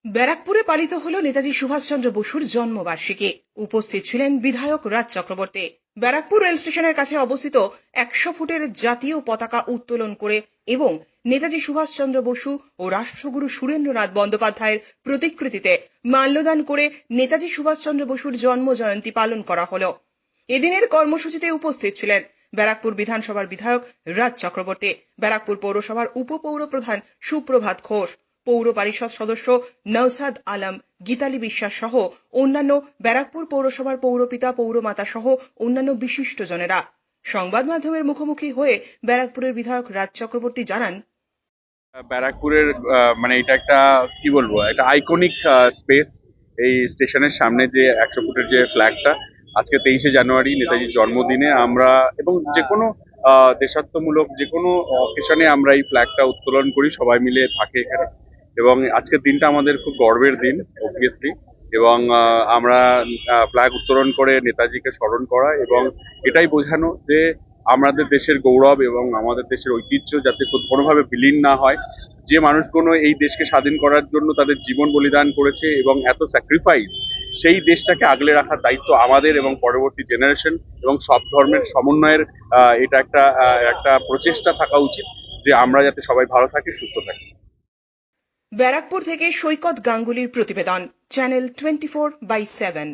ব্যারাকপুরে পালিত হল নেতাজি সুভাষচন্দ্র বসুর জন্মবার্ষিকী। উপস্থিত ছিলেন বিধায়ক রাজ চক্রবর্তী। ব্যারাকপুর রেল স্টেশনের কাছে অবস্থিত 100 ফুটের জাতীয় পতাকা উত্তোলন করে এবং নেতাজি সুভাষচন্দ্র বসু ও রাষ্ট্রগুরু সুরেন্দ্রনাথ বন্দ্যোপাধ্যায়ের প্রতিকৃতিতে মাল্যদান করে নেতাজি সুভাষচন্দ্র বসুর জন্ম জয়ন্তী পালন করা হলো। এদিনের কর্মসূচিতে উপস্থিত ছিলেন ব্যারাকপুর বিধানসভার বিধায়ক রাজ চক্রবর্তী, ব্যারাকপুর পৌরসভার উপপৌর প্রধান সুপ্রভাত ঘোষ, পৌর পরিষদ সদস্য নওসাদ আলম, গীতালি বিশ্বাস সহ অন্যান্য, ব্যারাকপুর পৌরসভার পৌরপিতা পৌরমাতা সহ অন্যান্য বিশিষ্টজনেরা। সংবাদ মাধ্যমের মুখোমুখি হয়ে ব্যারাকপুরের বিধায়ক রাজ চক্রবর্তী জানান, ব্যারাকপুরের মানে এটা একটা কি বলবো, একটা আইকনিক স্পেস। এই স্টেশনের সামনে যে 100 ফুটের যে ফ্ল্যাগটা, আজকে 23শে জানুয়ারি নেতাজির জন্মদিনে আমরা এবং যে কোনো দেশাত্মমূলক যে কোনো অকেশনে আমরা এই ফ্ল্যাগটা উত্তোলন করি, সবাই মিলে থাকে এখানে। এবং আজকের দিনটা আমাদের খুব গর্বের দিন অবভিয়াসলি। এবং আমরা ফ্ল্যাগ উত্তোলন করে নেতাজিকে স্মরণ করা এবং এটাই বোঝানো যে আমাদের দেশের গৌরব এবং আমাদের দেশের ঐতিহ্য যাতে কোনোভাবে বিলীন না হয়। যে মানুষগুলো এই দেশকে স্বাধীন করার জন্য তাদের জীবন বলিদান করেছে এবং এত স্যাক্রিফাইস, সেই দেশটাকে আগলে রাখার দায়িত্ব আমাদের এবং পরবর্তী জেনারেশন এবং সব ধর্মের সমন্বয়ের এটা একটা প্রচেষ্টা থাকা উচিত যে আমরা যাতে সবাই ভালো থাকি, সুস্থ থাকি। ব্যারাকপুর থেকে সৈকত গাঙ্গুলির প্রতিবেদন, চ্যানেল 24/7।